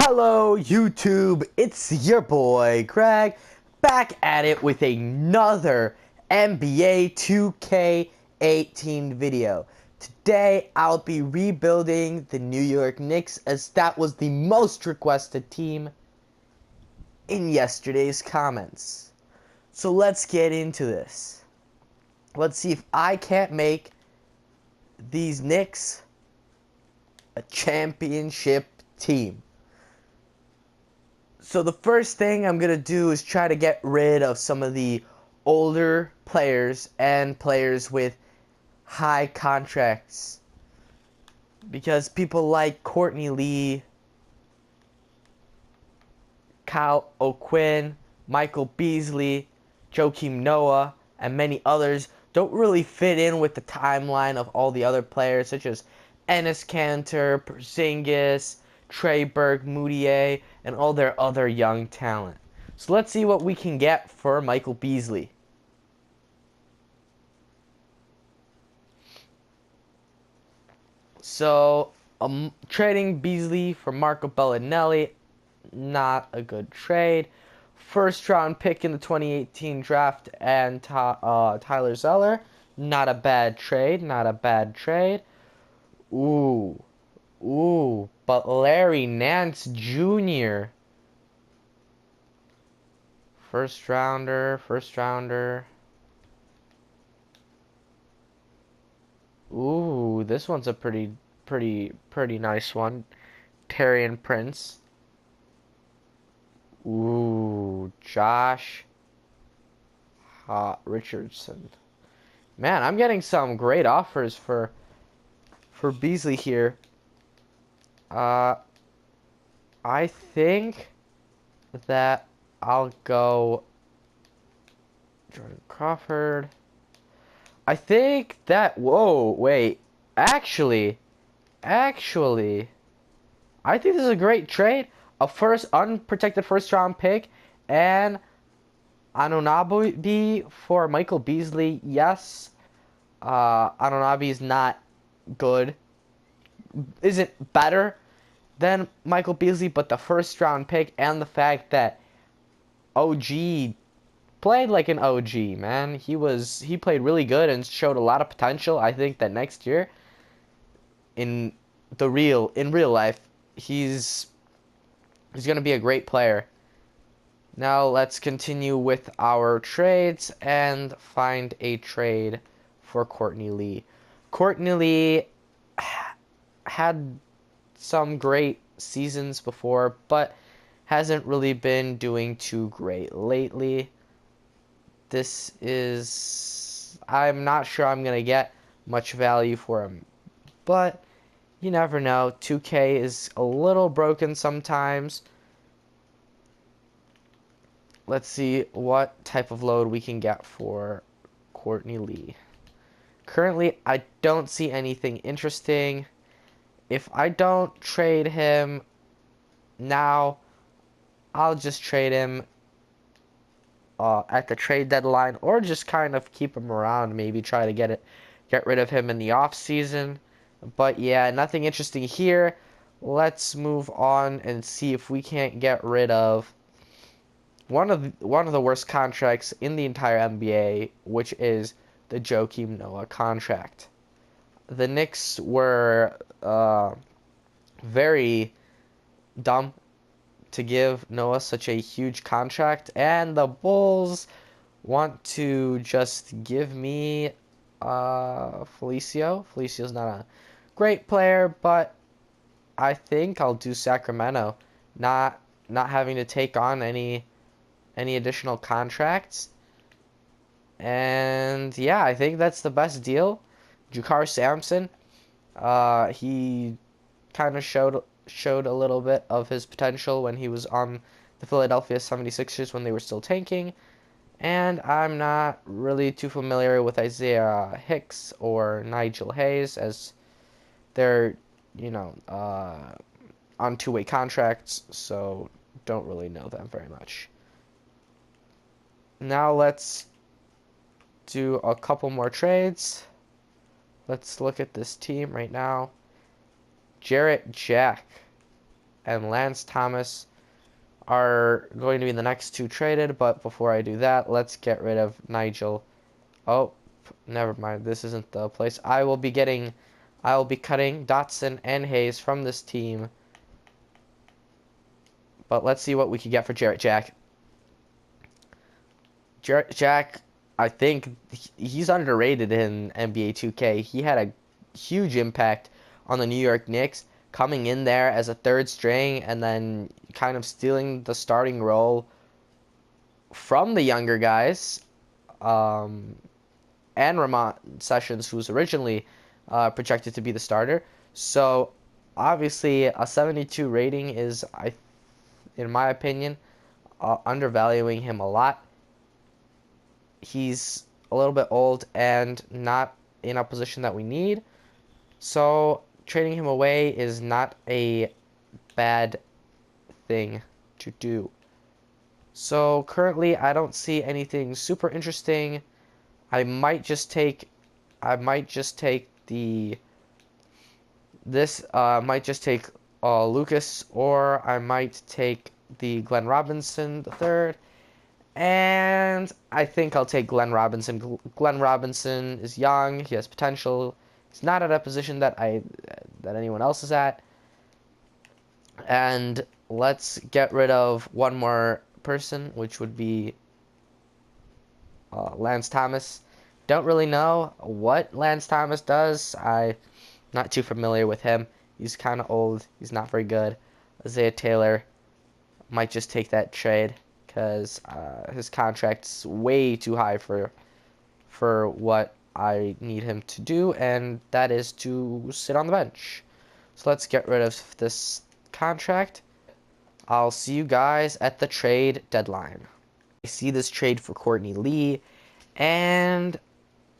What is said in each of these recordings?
Hello YouTube, it's your boy Greg, back at it with another NBA 2K18 video. Today I'll be rebuilding the New York Knicks, as that was the most requested team in yesterday's comments. So let's get into this. Let's see if I can't make these Knicks a championship team. So the first thing I'm going to do is try to get rid of some of the older players and players with high contracts. Because people like Courtney Lee, Kyle O'Quinn, Michael Beasley, Joakim Noah, and many others don't really fit in with the timeline of all the other players, such as Enes Kanter, Porzingis, Trey Burke, Moutier, and all their other young talent. So let's see what we can get for Michael Beasley. So, trading Beasley for Marco Bellinelli, not a good trade. First round pick in the 2018 draft and Tyler Zeller, not a bad trade, not a bad trade. Ooh, but Larry Nance Jr. First rounder. Ooh, this one's a pretty nice one. Taurean Prince. Ooh, Josh Richardson. Man, I'm getting some great offers for Beasley here. I think that I'll go Jordan Crawford. I think that, whoa, wait, actually, I think this is a great trade. A unprotected first round pick and Anunoby for Michael Beasley. Yes, Anunoby is not good, isn't better than Michael Beasley, but the first round pick and the fact that OG played like an OG, man. He played really good and showed a lot of potential. I think that next year in real life, he's going to be a great player. Now let's continue with our trades and find a trade for Courtney Lee. Courtney Lee had some great seasons before, but hasn't really been doing too great lately. I'm not sure I'm going to get much value for him, but you never know. 2K is a little broken sometimes. Let's see what type of load we can get for Courtney Lee. Currently, I don't see anything interesting. If I don't trade him now, I'll just trade him at the trade deadline, or just kind of keep him around, maybe try to get rid of him in the off season. But yeah, nothing interesting here. Let's move on and see if we can't get rid of one of the worst contracts in the entire NBA, which is the Joakim Noah contract. The Knicks were very dumb to give Noah such a huge contract, and the Bulls want to just give me Felicio. Felicio's not a great player, but I think I'll do Sacramento, not having to take on any additional contracts. And yeah, I think that's the best deal. Jakar Sampson, he kind of showed a little bit of his potential when he was on the Philadelphia 76ers when they were still tanking. And I'm not really too familiar with Isaiah Hicks or Nigel Hayes, as they're, on two-way contracts, so don't really know them very much. Now let's do a couple more trades. Let's look at this team right now. Jarrett Jack and Lance Thomas are going to be the next two traded. But before I do that, let's get rid of Nigel. Oh, never mind. This isn't the place. I will be cutting Dotson and Hayes from this team. But let's see what we can get for Jarrett Jack. Jarrett Jack, I think he's underrated in NBA 2K. He had a huge impact on the New York Knicks, coming in there as a third string and then kind of stealing the starting role from the younger guys. And Ramon Sessions, who was originally projected to be the starter. So obviously a 72 rating is, in my opinion, undervaluing him a lot. He's a little bit old and not in a position that we need. So trading him away is not a bad thing to do. So currently I don't see anything super interesting. I might just take Lucas, or I might take the Glenn Robinson the third, and I think I'll take Glenn Robinson. Glenn Robinson is young, he has potential. He's not at a position that anyone else is at. And let's get rid of one more person, which would be Lance Thomas. Don't really know what Lance Thomas does. I'm not too familiar with him. He's kind of old. He's not very good. Isaiah Taylor might just take that trade because his contract's way too high for what I need him to do, and that is to sit on the bench. So let's get rid of this contract. I'll see you guys at the trade deadline. I see this trade for Courtney Lee, and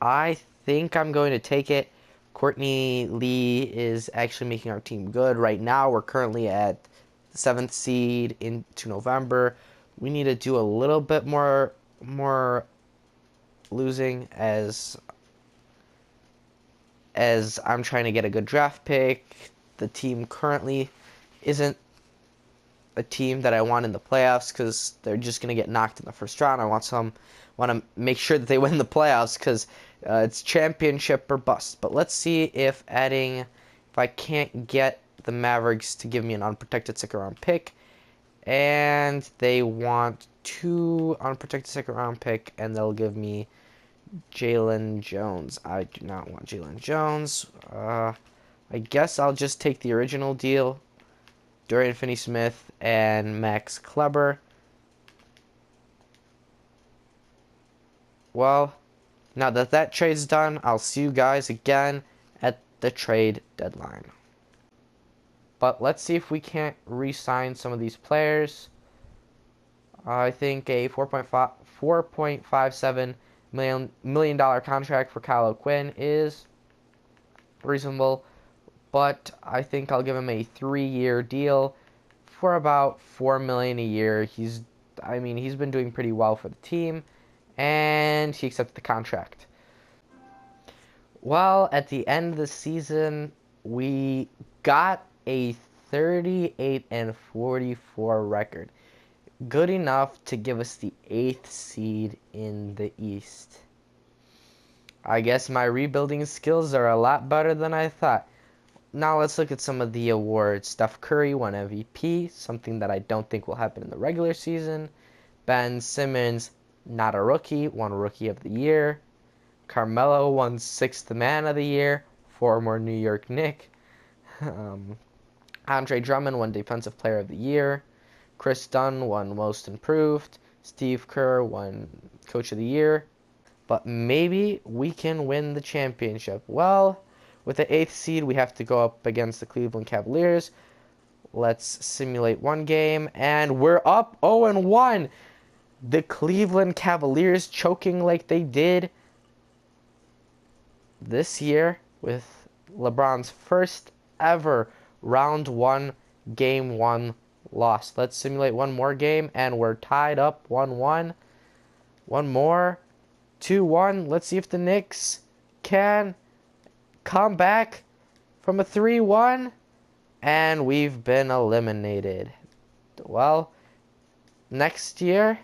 I think I'm going to take it. Courtney Lee is actually making our team good. Right now, we're currently at the 7th seed into November. We need to do a little bit more losing as I'm trying to get a good draft pick. The team currently isn't a team that I want in the playoffs because they're just going to get knocked in the first round. I want to make sure that they win the playoffs because it's championship or bust. But let's see if I can't get the Mavericks to give me an unprotected second-round pick. And they want 2 unprotected second-round pick, and they'll give me Jalen Jones. I do not want Jalen Jones. I guess I'll just take the original deal. Dorian Finney-Smith and Max Kleber. Well, now that trade's done, I'll see you guys again at the trade deadline. But let's see if we can't re-sign some of these players. I think a $4.57 million contract for Kyle O'Quinn is reasonable, but I think I'll give him a 3-year deal for about $4 million a year. He's been doing pretty well for the team, and he accepted the contract. Well, at the end of the season, we got a 38-44 record. Good enough to give us the 8th seed in the East. I guess my rebuilding skills are a lot better than I thought. Now let's look at some of the awards. Steph Curry won MVP, something that I don't think will happen in the regular season. Ben Simmons, not a rookie, won Rookie of the Year. Carmelo won 6th Man of the Year, former New York Knick. Andre Drummond won Defensive Player of the Year. Chris Dunn won Most Improved. Steve Kerr won Coach of the Year. But maybe we can win the championship. Well, with the 8th seed, we have to go up against the Cleveland Cavaliers. Let's simulate one game, and we're up 0-1. The Cleveland Cavaliers choking like they did this year with LeBron's first ever round 1, game 1 loss. Let's simulate one more game, and we're tied up 1-1. One more, 2-1. Let's see if the Knicks can come back from a 3-1. And we've been eliminated. Well, next year,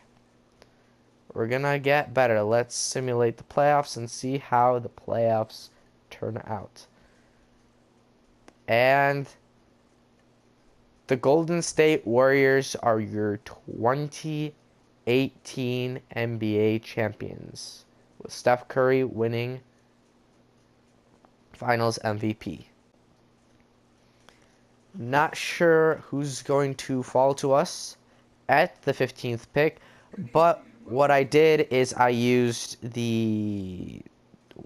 we're gonna get better. Let's simulate the playoffs and see how the playoffs turn out. And the Golden State Warriors are your 2018 NBA champions, with Steph Curry winning Finals MVP. Not sure who's going to fall to us at the 15th pick, but what I did is I used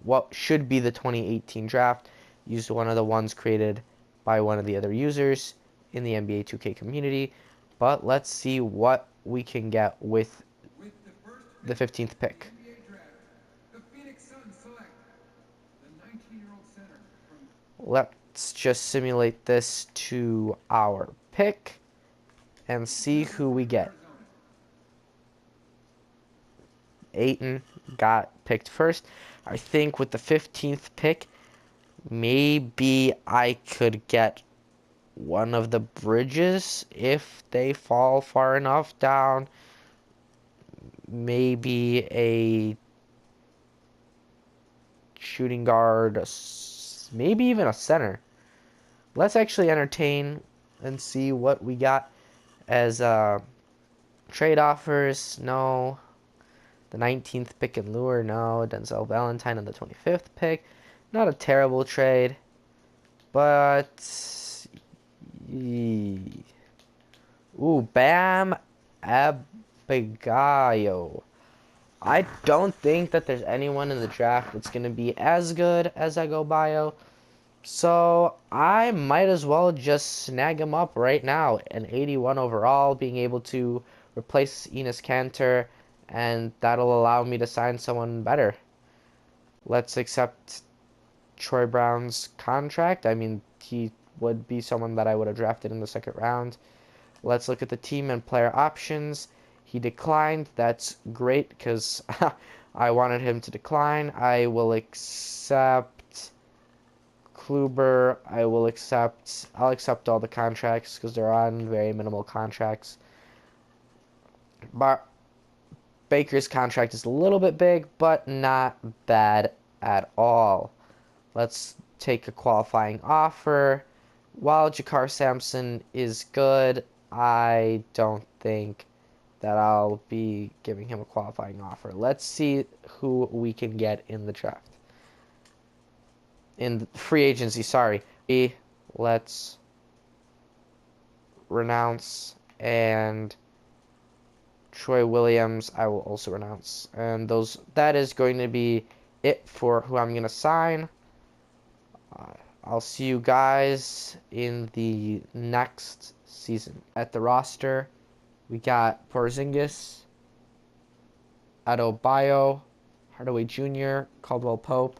what should be the 2018 draft, used one of the ones created by one of the other users in the NBA 2K community. But let's see what we can get with the 15th pick. Let's just simulate this to our pick and see who we get. Ayton got picked first. I think with the 15th pick, maybe I could get one of the Bridges if they fall far enough down. Maybe a shooting guard, maybe even a center. Let's actually entertain and see what we got as trade offers. No. The 19th pick in Lure, no. Denzel Valentine on the 25th pick. Not a terrible trade. But... ooh, Bam Adebayo. I don't think that there's anyone in the draft that's going to be as good as Adebayo. So I might as well just snag him up right now. An 81 overall, being able to replace Enes Kanter, and that'll allow me to sign someone better. Let's accept Troy Brown's contract. I mean, he would be someone that I would have drafted in the second round. Let's look at the team and player options. He declined. That's great because I wanted him to decline. I will accept Kluber. I'll accept all the contracts because they're on very minimal contracts. But Baker's contract is a little bit big, but not bad at all. Let's take a qualifying offer. While Jakar Sampson is good, I don't think that I'll be giving him a qualifying offer. Let's see who we can get in the draft. In free agency, sorry. Let's renounce, and Troy Williams, I will also renounce. And that is going to be it for who I'm going to sign. I'll see you guys in the next season. At the roster, we got Porzingis, Adebayo, Hardaway Jr., Caldwell Pope,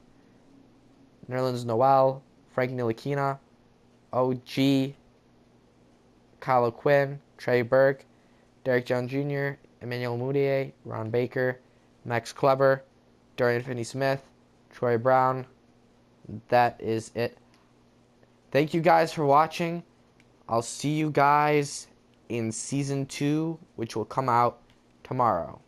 Nerlens Noel, Frank Ntilikina, OG, Kyle O'Quinn, Trey Burke, Derek Jones Jr., Emmanuel Mudiay, Ron Baker, Max Kleber, Dorian Finney-Smith, Troy Brown. That is it. Thank you guys for watching. I'll see you guys in Season 2, which will come out tomorrow.